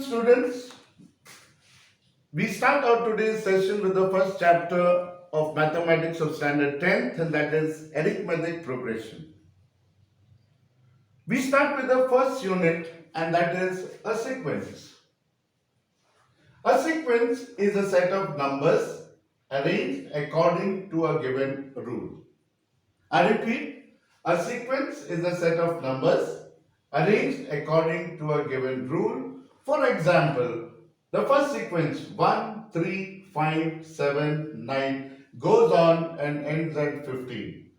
Students, we start our today's session with the first chapter of mathematics of standard 10th, and that is arithmetic progression. We start with the first unit, and that is a sequence. A sequence is a set of numbers arranged according to a given rule. I repeat, a sequence is a set of numbers arranged according to a given rule. For example, the first sequence 1, 3, 5, 7, 9 goes on and ends at 15.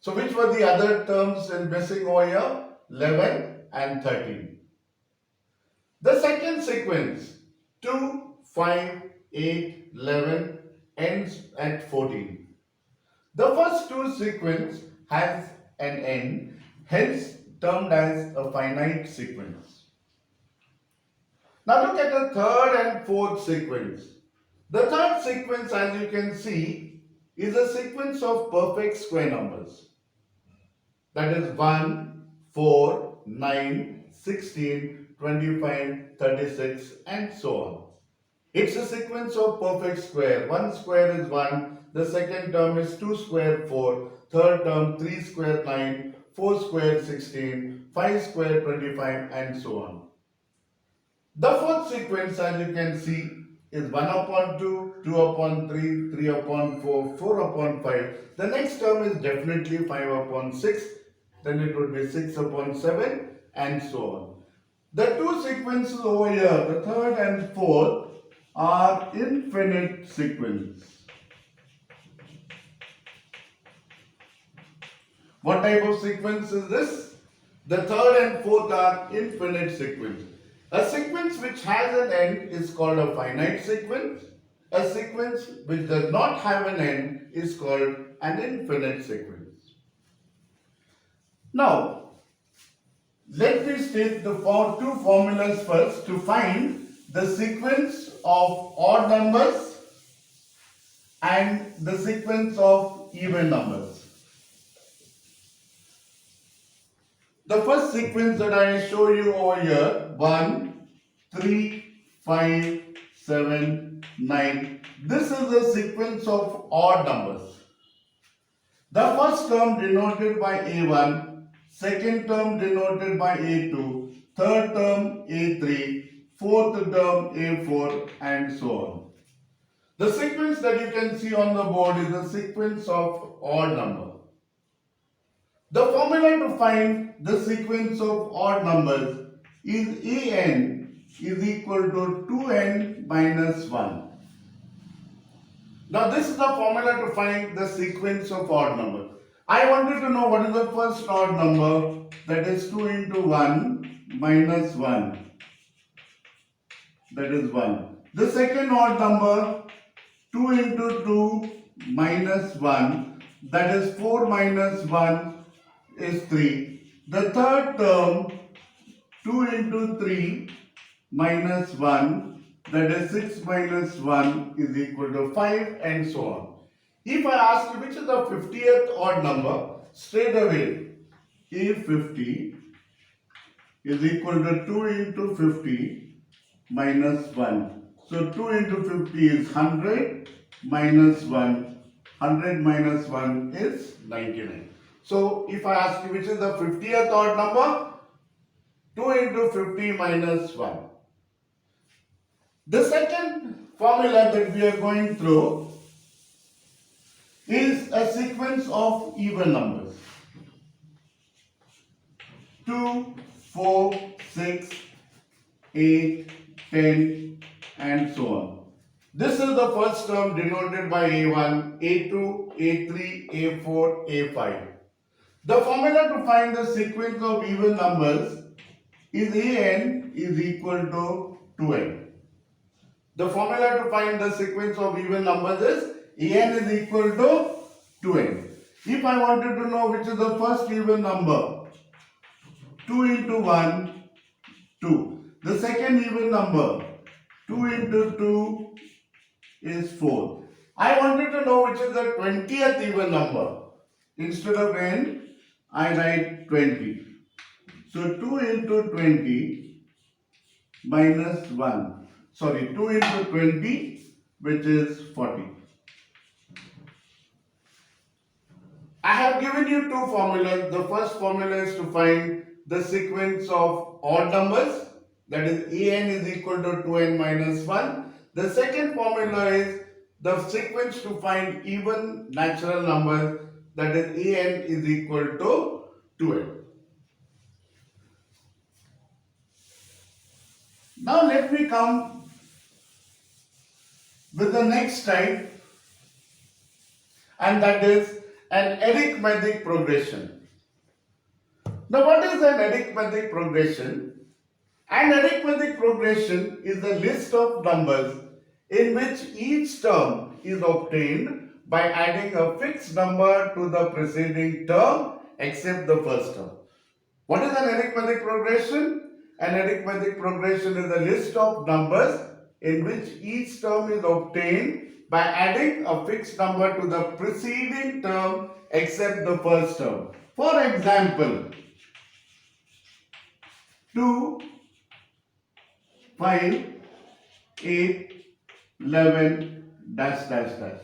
So which were the other terms in missing over here? 11 and 13. The second sequence 2, 5, 8, 11 ends at 14. The first two sequence has an end, hence termed as a finite sequence. Now look at the third and fourth sequence. The third sequence, as you can see, is a sequence of perfect square numbers. That is 1, 4, 9, 16, 25, 36 and so on. It's a sequence of perfect square. 1 square is 1, the second term is 2 square 4, third term 3 square 9, 4 square 16, 5 square 25 and so on. The fourth sequence, as you can see, is 1 upon 2, 2 upon 3, 3 upon 4, 4 upon 5. The next term is definitely 5 upon 6, then it would be 6 upon 7 and so on. The two sequences over here, the third and fourth, are infinite sequence. What type of sequence is this? The third and fourth are infinite sequence. A sequence which has an end is called a finite sequence. A sequence which does not have an end is called an infinite sequence. Now, let me state the two formulas first to find the sequence of odd numbers and the sequence of even numbers. The first sequence that I show you over here, 1, 3, 5, 7, 9. This is the sequence of odd numbers. The first term denoted by A1, second term denoted by A2, third term A3, fourth term A4 and so on. The sequence that you can see on the board is the sequence of odd number. The formula to find the sequence of odd numbers is an is equal to 2n minus 1. Now this is the formula to find the sequence of odd number. I wanted to know what is the first odd number, that is 2 into 1 minus 1, that is 1. The second odd number 2 into 2 minus 1, that is 4 minus 1 is 3. The third term 2 into 3 minus 1, that is 6 minus 1 is equal to 5 and so on. If I ask you which is the 50th odd number, straight away A50 is equal to 2 into 50 minus 1. So 2 into 50 is 100 minus 1. 100 minus 1 is 99. So if I ask you which is the 50th odd number, 2 into 50 minus 1. The second formula that we are going through is a sequence of even numbers. 2, 4, 6, 8, 10 and so on. This is the first term denoted by A1, A2, A3, A4, A5. The formula to find the sequence of even numbers is an is equal to 2n. The formula to find the sequence of even numbers is an is equal to 2n. If I wanted to know which is the first even number, 2 into 1, 2. The second even number, 2 into 2 is 4. I wanted to know which is the 20th even number. Instead of n, I write 20. So 2 into 20 minus 1. Sorry, 2 into 20, which is 40. I have given you two formulas. The first formula is to find the sequence of odd numbers, that is an is equal to 2n minus 1. The second formula is the sequence to find even natural numbers, that is an is equal to 2n. Now let me come with the next type, and that is an arithmetic progression. Now what is an arithmetic progression? An arithmetic progression is a list of numbers in which each term is obtained by adding a fixed number to the preceding term except the first term. What is an arithmetic progression? An arithmetic progression is a list of numbers in which each term is obtained by adding a fixed number to the preceding term except the first term. For example, 2, 5, 8, 11, dash, dash, dash.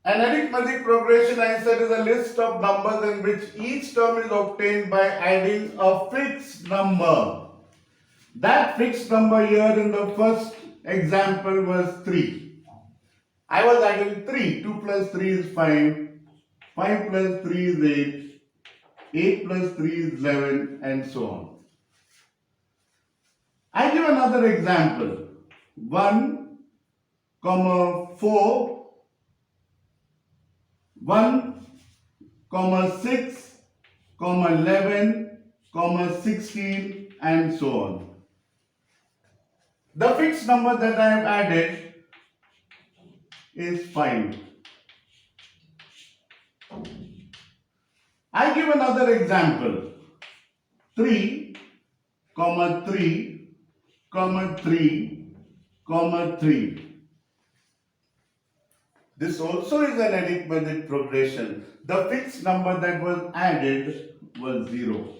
An arithmetic progression, I said, is a list of numbers in which each term is obtained by adding a fixed number. That fixed number here in the first example was 3. I was adding 3. 2 plus 3 is 5. 5 plus 3 is 8. 8 plus 3 is 11, and so on. I give another example. 1, 4, 1, 6, 11, 16, and so on. The fixed number that I have added is 5. I give another example. 3, 3, 3, 3. This also is an arithmetic progression. The fixed number that was added was 0.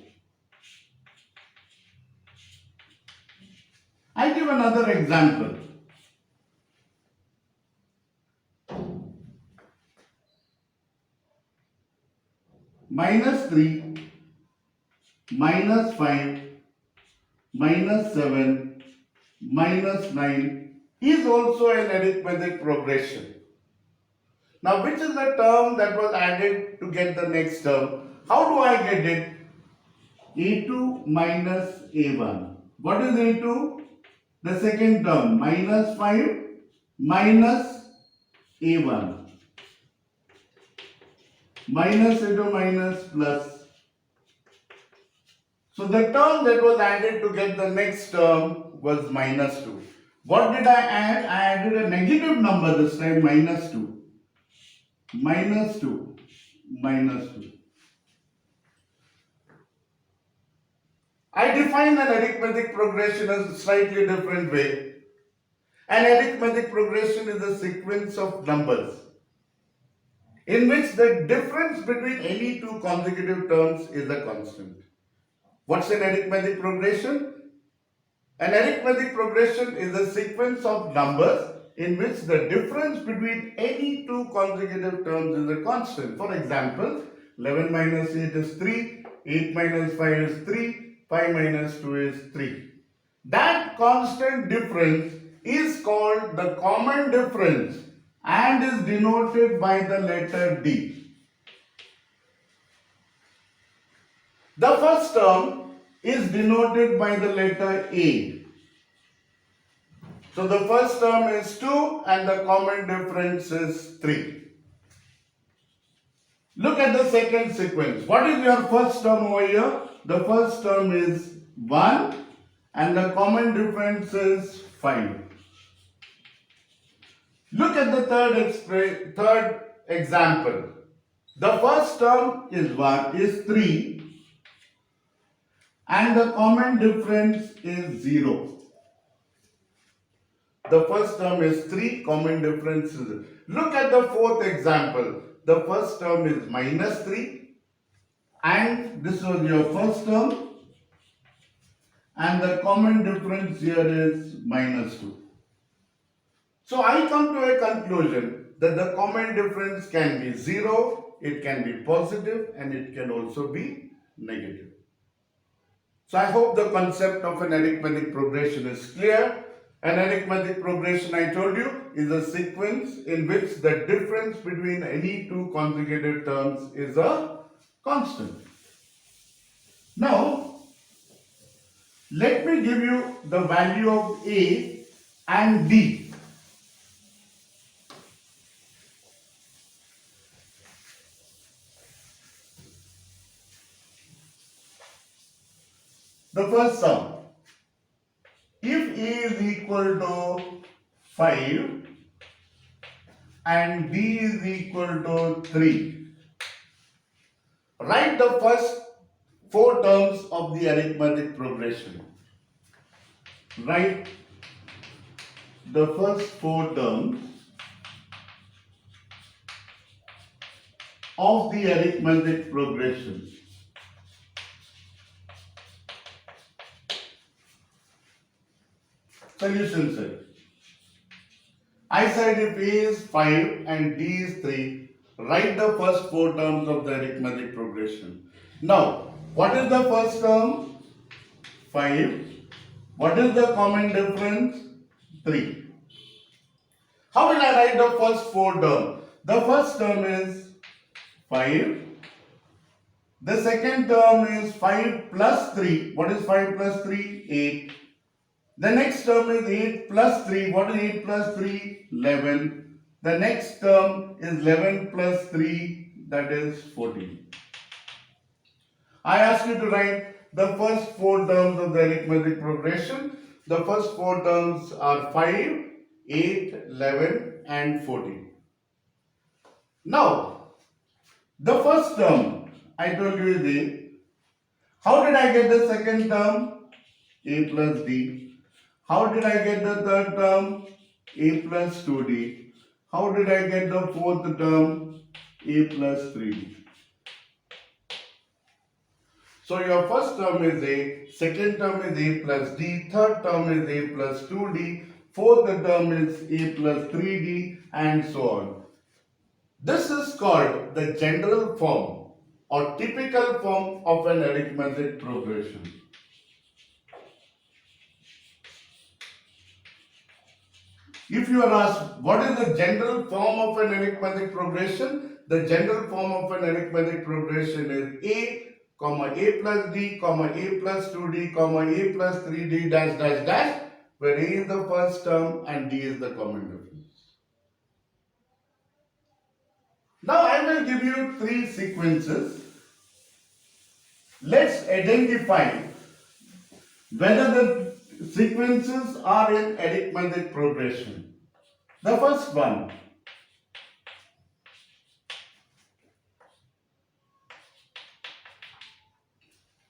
I give another example. -3, -5, -7, -9 is also an arithmetic progression. Now, which is the term that was added to get the next term? How do I get it? A2 minus A1. What is A2? The second term, -5 minus A1. Minus into minus plus. So the term that was added to get the next term was -2. What did I add? I added a negative number this time, -2. -2, -2. I define an arithmetic progression as a slightly different way. An arithmetic progression is a sequence of numbers in which the difference between any two consecutive terms is a constant. What's an arithmetic progression? An arithmetic progression is a sequence of numbers in which the difference between any two consecutive terms is a constant. For example, 11 minus 8 is 3, 8 minus 5 is 3, 5 minus 2 is 3. That constant difference is called the common difference and is denoted by the letter D. The first term is denoted by the letter A. So the first term is 2 and the common difference is 3. Look at the second sequence. What is your first term over here? The first term is 1 and the common difference is 5. Look at the third example. The first term is 3 and the common difference is 0. The first term is 3, common difference is 0. Look at the fourth example. The first term is -3 and this was your first term. and the common difference here is minus 2. So I come to a conclusion that the common difference can be 0, it can be positive, and it can also be negative. So I hope the concept of an arithmetic progression is clear. An arithmetic progression, I told you, is a sequence in which the difference between any two consecutive terms is a constant. Now, let me give you the value of A and D. The first sum. If A is equal to 5 and D is equal to 3, write the first four terms of the arithmetic progression. Write the first four terms of the arithmetic progression. Solution set. I said if A is 5 and D is 3, write the first four terms of the arithmetic progression. Now, what is the first term? 5. What is the common difference? 3. How will I write the first four terms? The first term is 5. The second term is 5 plus 3. What is 5 plus 3? 8. The next term is 8 plus 3. What is 8 plus 3? 11. The next term is 11 plus 3, that is 14. I ask you to write the first four terms of the arithmetic progression. The first four terms are 5, 8, 11 and 14. Now, the first term I told you is A. How did I get the second term? A plus D. How did I get the third term? A plus 2D. How did I get the fourth term? A plus 3D. So your first term is A, second term is A plus D, third term is A plus 2D, fourth term is A plus 3D and so on. This is called the general form or typical form of an arithmetic progression. If you are asked what is the general form of an arithmetic progression, the general form of an arithmetic progression is A, A plus D, A plus 2D, A plus 3D dash dash dash, where A is the first term and D is the common difference. Now I will give you three sequences. Let's identify whether the sequences are in arithmetic progression. The first one.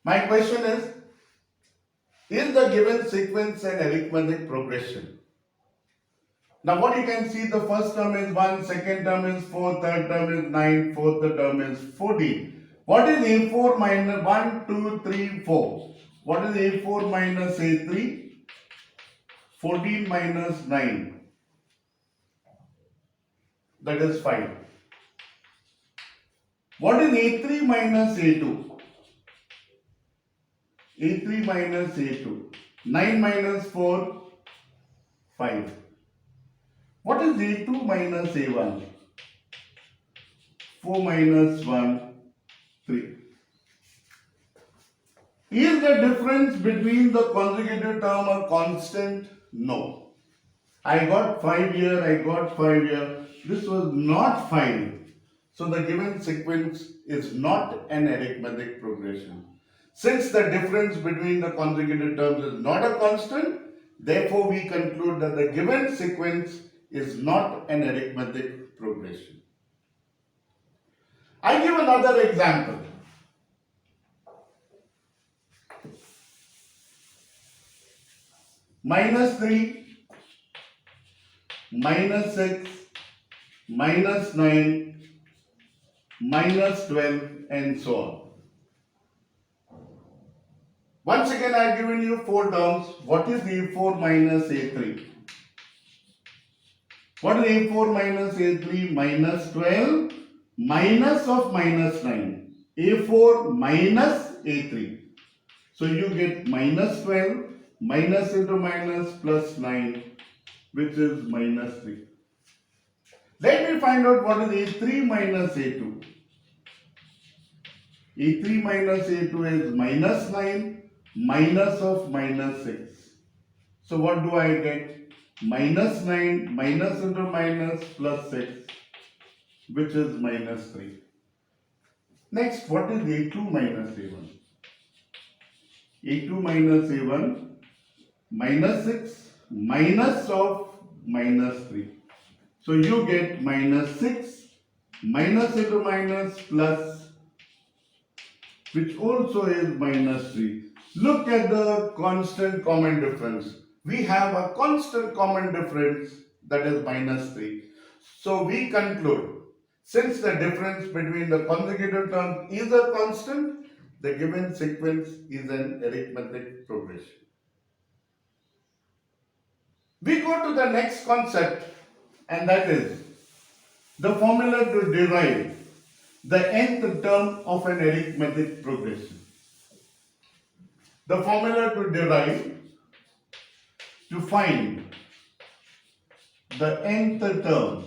My question is the given sequence an arithmetic progression? Now what you can see, the first term is 1, second term is 4, third term is 9, fourth term is 14. What is A4 minus 1, 2, 3, 4? What is A4 minus A3? 14 minus 9. That is 5. What is A3 minus A2? A3 minus A2. 9 minus 4, 5. What is A2 minus A1? 4 minus 1, 3. Is the difference between the consecutive term a constant? No. I got 5 here, I got 5 here. This was not 5. So the given sequence is not an arithmetic progression. Since the difference between the consecutive terms is not a constant, therefore we conclude that the given sequence is not an arithmetic progression. I give another example. Minus 3, minus 6, minus 9, minus 12 and so on. Once again, I have given you 4 terms. What is A4 minus A3? What is A4 minus A3? Minus 12 minus of minus 9. A4 minus A3. So you get minus 12 minus into minus plus 9, which is minus 3. Let me find out what is A3 minus A2. A3 minus A2 is minus 9 minus of minus 6. So what do I get? Minus 9 minus into minus plus 6, which is minus 3. Next, what is A2 minus A1? A2 minus A1 minus 6 minus of minus 3. So you get minus 6 minus into minus plus, which also is minus 3. Look at the constant common difference. We have a constant common difference, that is minus 3. So we conclude, since the difference between the consecutive terms is a constant, the given sequence is an arithmetic progression. We go to the next concept, and that is the formula to derive the nth term of an arithmetic progression. The formula to derive, to find the nth term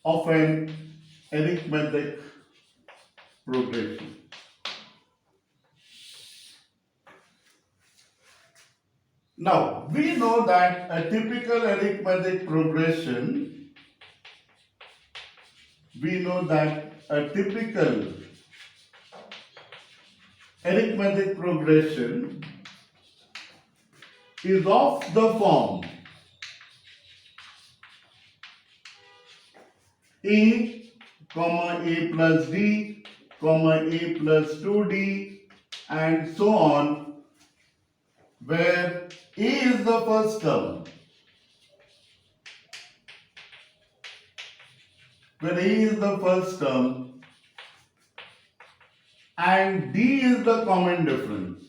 of an arithmetic progression. Now, we know that a typical arithmetic progression, is of the form A, A plus D, A plus 2D, and so on, where A is the first term, and D is the common difference.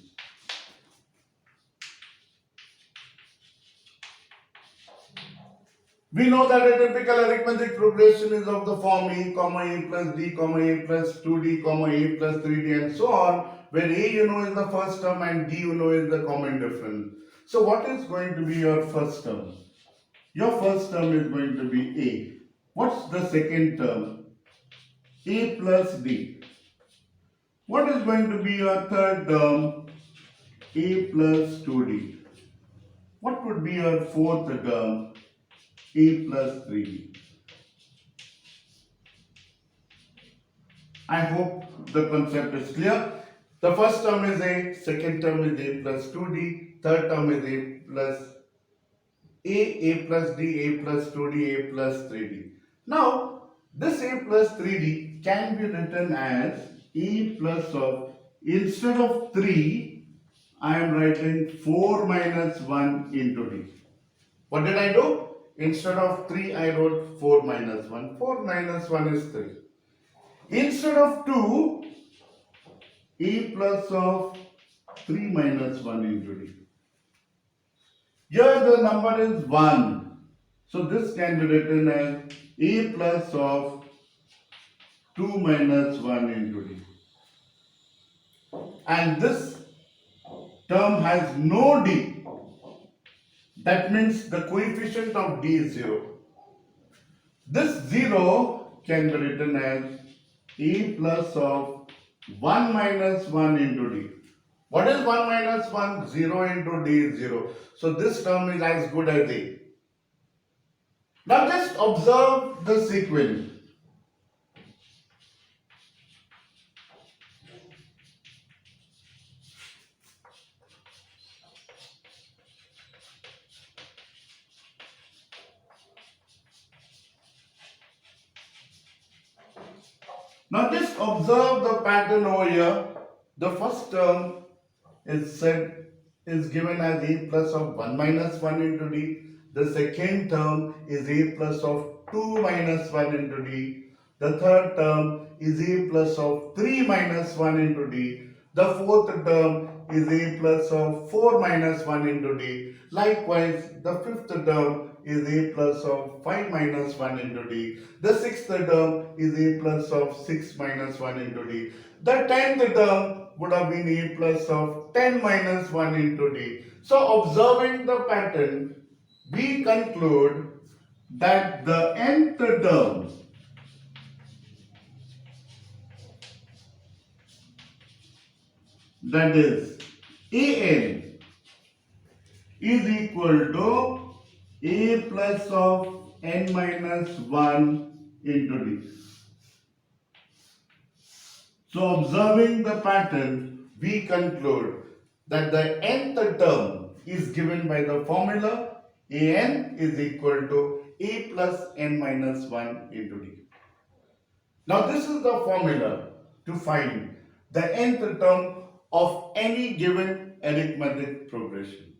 We know that a typical arithmetic progression is of the form A, A plus D, A plus 2D, A plus 3D, and so on, where A is the first term and D is the common difference. So what is going to be your first term? Your first term is going to be A. What's the second term? A plus D. What is going to be your third term? A plus 2D. What would be your fourth term? A plus 3D. I hope the concept is clear. The first term is A, second term is A plus 2D, third term is A plus D, A plus 2D, A plus 3D. Now, this A plus 3D can be written as A plus of, instead of 3, I am writing 4 minus 1 into D. What did I do? Instead of 3, I wrote 4 minus 1. 4 minus 1 is 3. Instead of 2, A plus of 3 minus 1 into D. Here the number is 1. So this can be written as A plus of 2 minus 1 into D. And this term has no D. That means the coefficient of D is 0. This 0 can be written as A plus of 1 minus 1 into D. What is 1 minus 1? 0 into D is 0. So this term is as good as A. Now just observe the sequence. Now just observe the pattern over here. The first term is given as A plus of 1 minus 1 into D. The second term is A plus of 2 minus 1 into D. The third term is a plus of 3 minus 1 into d. The fourth term is a plus of 4 minus 1 into d. Likewise, the fifth term is a plus of 5 minus 1 into d. The sixth term is a plus of 6 minus 1 into d. The 10th term would have been a plus of 10 minus 1 into d. So observing the pattern, we conclude that the nth term, that is an, is equal to a plus of n minus 1 into d. So observing the pattern, we conclude that the nth term is given by the formula an is equal to a plus n minus 1 into d. Now this is the formula to find the nth term of any given arithmetic progression.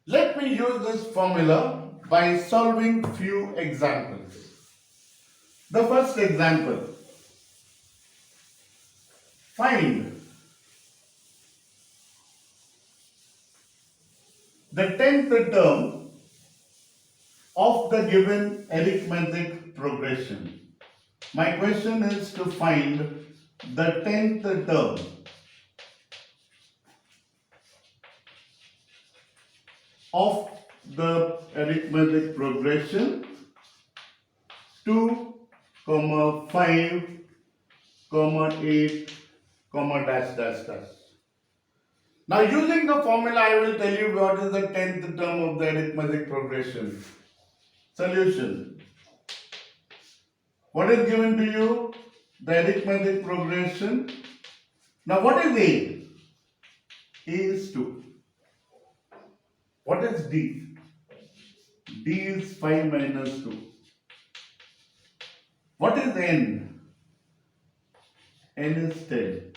Let me use this formula by solving few examples. The first example, find the 10th term of the given arithmetic progression. My question is to find the 10th term of the arithmetic progression 2, 5, 8, dash dash dash. Now using the formula, I will tell you what is the 10th term of the arithmetic progression. Solution. What is given to you? The arithmetic progression. Now what is A? A is 2. What is D? D is 5 minus 2. What is N? N is 10.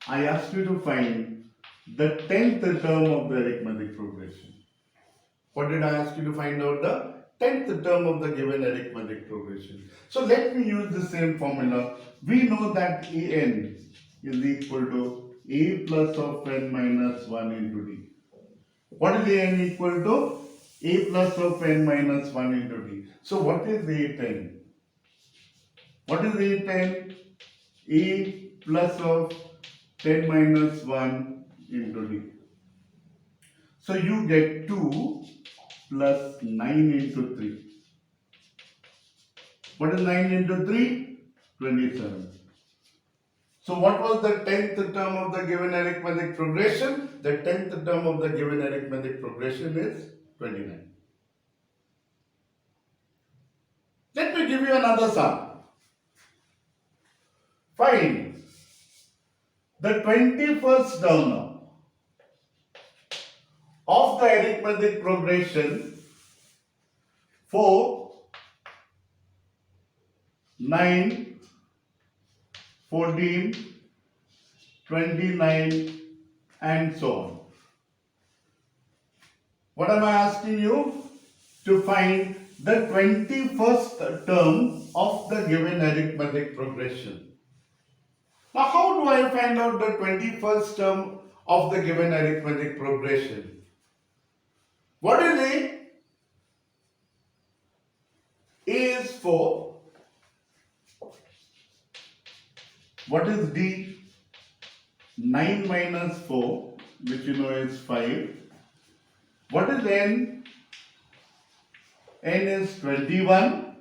I asked you to find the 10th term of the arithmetic progression. What did I ask you to find out? The 10th term of the given arithmetic progression. So let me use the same formula. We know that an is equal to a plus of n minus 1 into d. What is an equal to? A plus of n minus 1 into d. So what is a10? What is a10? A plus of 10 minus 1 into d. So you get 2 plus 9 into 3. What is 9 into 3? 27. So what was the 10th term of the given arithmetic progression? The 10th term of the given arithmetic progression is 29. Let me give you another sum. Find the 21st term now of the arithmetic progression 4, 9, 14, 29 and so on. What am I asking you? To find the 21st term of the given arithmetic progression. Now how do I find out the 21st term of the given arithmetic progression? What is A? A is 4. What is D? 9 minus 4, which you know is 5. What is N? N is 21.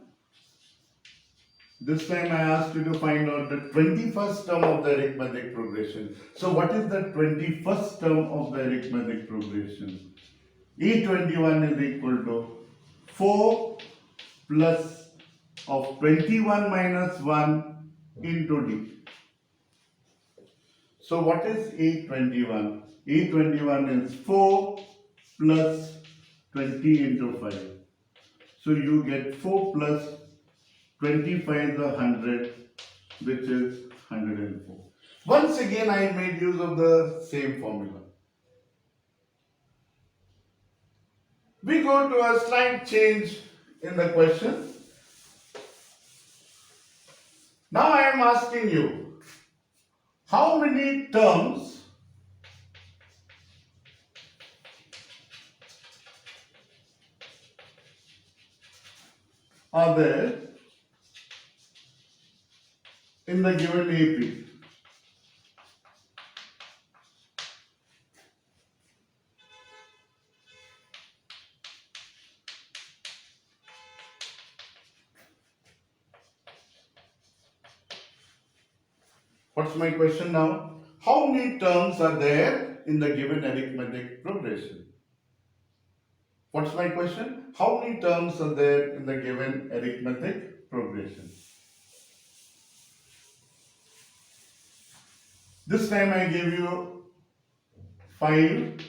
This time I asked you to find out the 21st term of the arithmetic progression. So what is the 21st term of the arithmetic progression? E21 is equal to 4 plus of 21 minus 1 into D. So what is E21? E21 is 4 plus 20 into 5. So you get 4 plus 25 is 100, which is 104. Once again I made use of the same formula. We go to a slight change in the question. asking you, how many terms are there in the given AP? What's my question now? How many terms are there in the given arithmetic progression? What's my question? How many terms are there in the given arithmetic progression? This time I give you 5,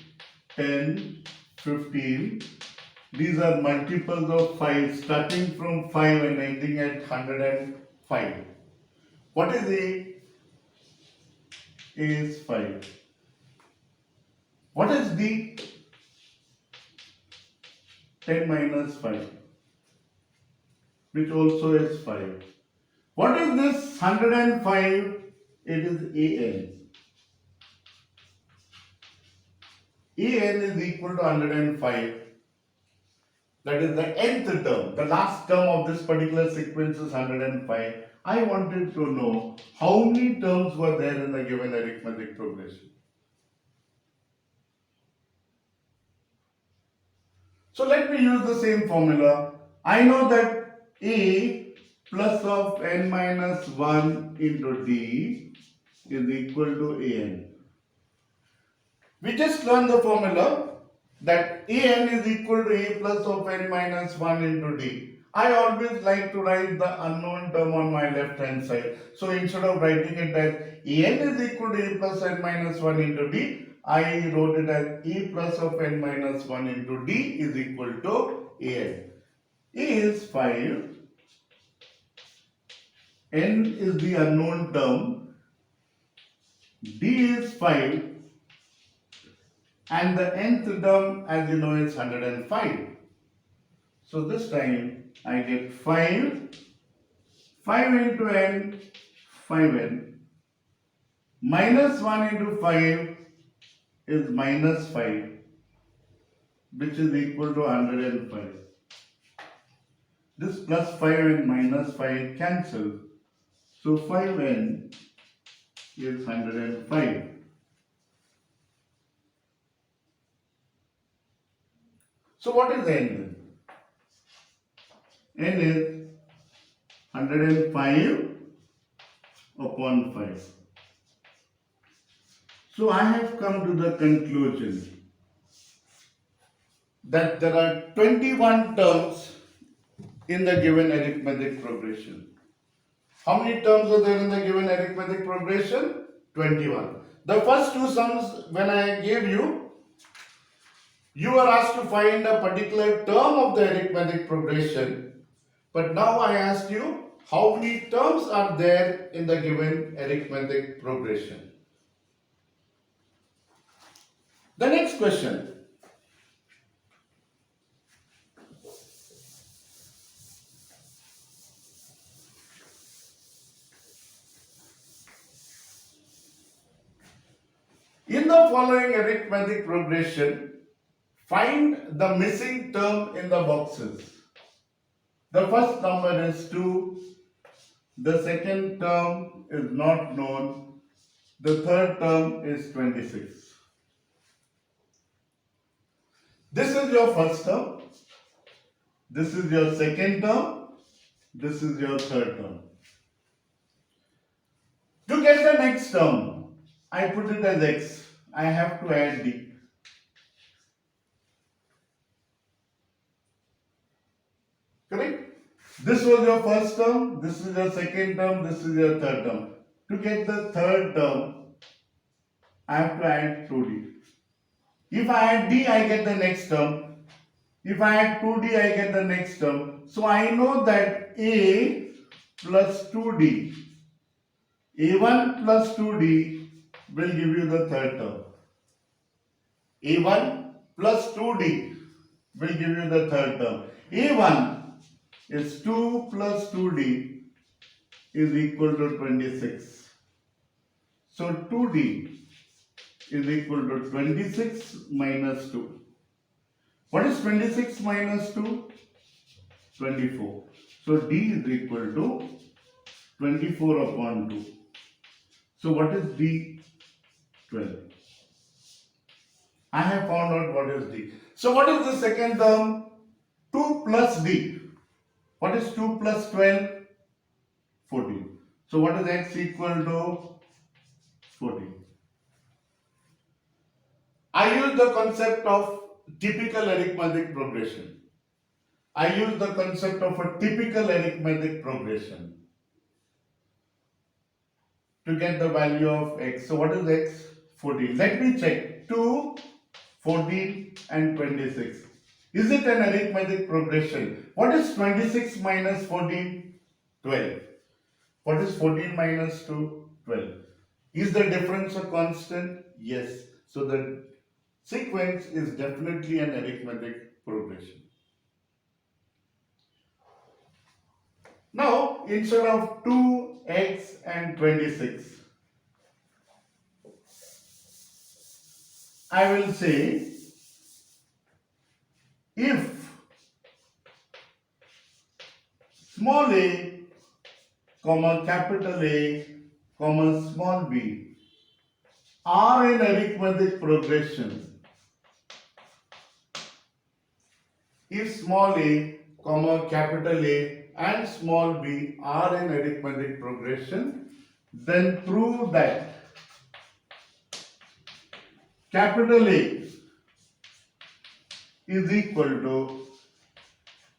10, 15. These are multiples of 5 starting from 5 and ending at 105. What is A? A is 5. What is D? 10 minus 5, which also is 5. What is this 105? It is AN. AN is equal to 105. That is the nth term. The last term of this particular sequence is 105. I wanted to know how many terms were there in the given arithmetic progression. So let me use the same formula. I know that A plus of n minus 1 into D is equal to AN. We just learned the formula that AN is equal to A plus of n minus 1 into D. I always like to write the unknown term on my left hand side. So instead of writing it as AN is equal to A plus n minus 1 into D, I wrote it as A plus of n minus 1 into D is equal to AN. A is 5, N is the unknown term, D is 5, and the nth term, as you know, is 105. So this time I get 5 into n, 5n, minus 1 into 5 is minus 5, which is equal to 105. This plus 5 and minus 5 cancel. So 5n is 105. So what is n then? N is 105 upon 5. So I have come to the conclusion that there are 21 terms in the given arithmetic progression. How many terms are there in the given arithmetic progression? 21. The first two sums, when I gave you, you are asked to find a particular term of the arithmetic progression. But now I ask you, how many terms are there in the given arithmetic progression? The next question. In the following arithmetic progression, find the missing term in the boxes. The first number is 2, the second term is not known, the third term is 26. This is your first term, this is your second term, this is your third term. To get the next term, I put it as x. I have to add d. Correct? This was your first term, this is your second term, this is your third term. To get the third term, I have to add 2d. If I add d, I get the next term. If I add 2d, I get the next term. So I know that a plus 2d, a1 plus 2d will give you the third term. a1 plus 2d will give you the third term. a1 is 2 plus 2d is equal to 26. So 2D is equal to 26 minus 2. What is 26 minus 2? 24. So D is equal to 24 upon 2. So what is D? 12. I have found out what is D. So what is the second term? 2 plus D. What is 2 plus 12? 14. So what is x equal to? 14. I use the concept of typical arithmetic progression. I use the concept of a typical arithmetic progression to get the value of x. So what is x? 14. Let me check. 2, 14 and 26. Is it an arithmetic progression? What is 26 minus 14? 12. What is 14 minus 2? 12. Is the difference a constant? Yes. So the sequence is definitely an arithmetic progression. Now, instead of 2x and 26, I will say if small a, comma capital A, comma small b are in arithmetic progression, if small a, comma capital A and small b are in arithmetic progression, then prove that capital A is equal to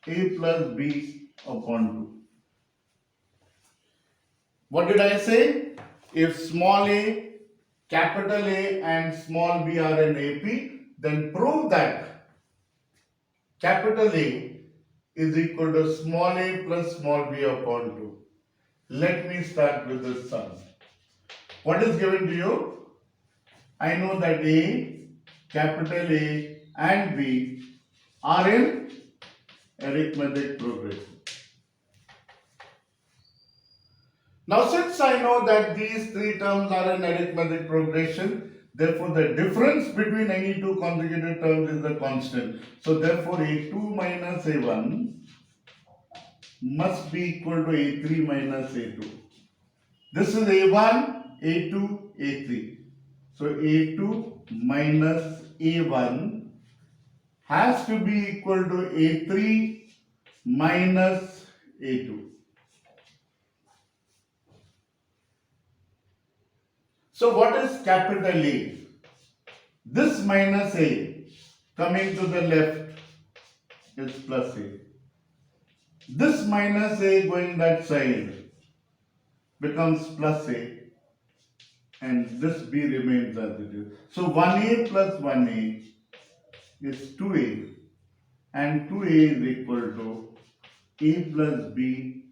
a plus b upon 2. What did I say? If small a, capital A and small b are in AP, then prove that capital A is equal to small a plus small b upon 2. Let me start with this sum. What is given to you? I know that A, capital A and B are in arithmetic progression. Now since I know that these three terms are in arithmetic progression, therefore the difference between any two consecutive terms is the constant. So therefore A2 minus A1 must be equal to A3 minus A2. This is A1, A2, A3. So A2 minus A1 has to be equal to A3 minus A2. So what is capital A? This minus A coming to the left is plus A. This minus A going that side becomes plus A, and this B remains as it is. So 1A plus 1A is 2A, and 2A is equal to A plus B.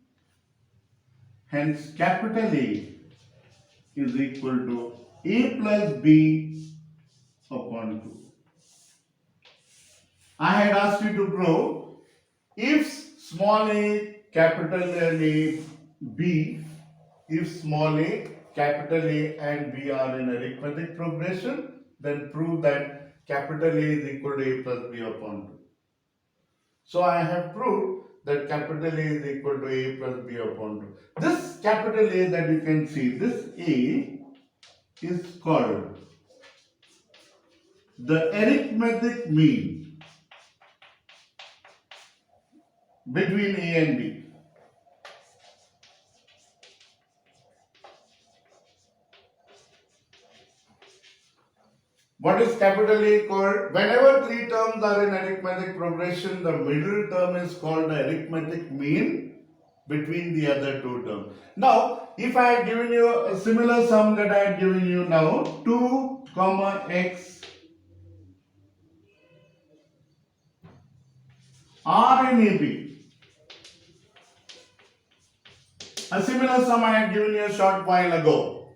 Hence capital A is equal to A plus B upon 2. I had asked you to prove if small a, capital A, B, if small a, capital A and B are in arithmetic progression, then prove that capital A is equal to A plus B upon 2. So I have proved that capital A is equal to A plus B upon 2. This capital A that you can see, this A is called the arithmetic mean between A and B. What is capital A called? Whenever three terms are in arithmetic progression, the middle term is called the arithmetic mean between the other two terms. Now, if I had given you a similar sum that I had given you now, 2 comma x are in AB. A similar sum I had given you a short while ago.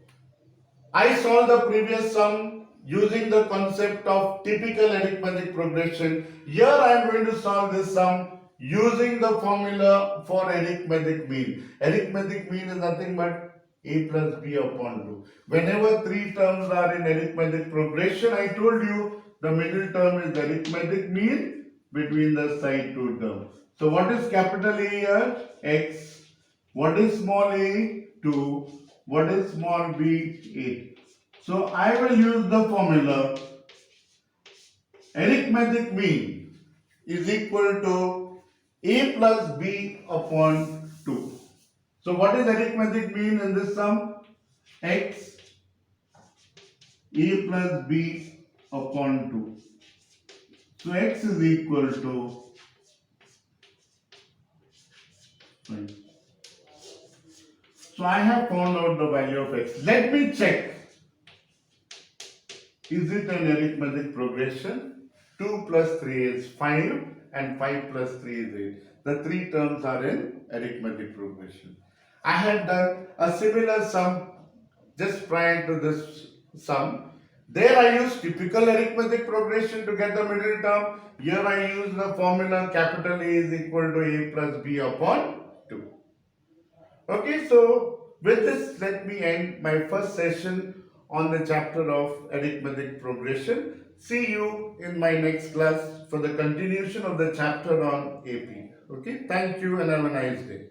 I solved the previous sum using the concept of typical arithmetic progression. Here I am going to solve this sum using the formula for arithmetic mean. Arithmetic mean is nothing but a plus b upon 2. Whenever three terms are in arithmetic progression, I told you the middle term is arithmetic mean between the side two terms. So what is capital A here? X. What is small a? 2. What is small b? 8. So I will use the formula arithmetic mean is equal to a plus b upon 2. So what is arithmetic mean in this sum? X a plus b upon 2. So x is equal to 5. So I have found out the value of x. Let me check. Is it an arithmetic progression? 2 plus 3 is 5 and 5 plus 3 is 8. The three terms are in arithmetic progression. I have done a similar sum just prior to this sum. There I use typical arithmetic progression to get the middle term. Here I use the formula capital A is equal to A plus B upon 2. Okay, so with this, let me end my first session on the chapter of arithmetic progression. See you in my next class for the continuation of the chapter on AP. Okay, thank you and have a nice day.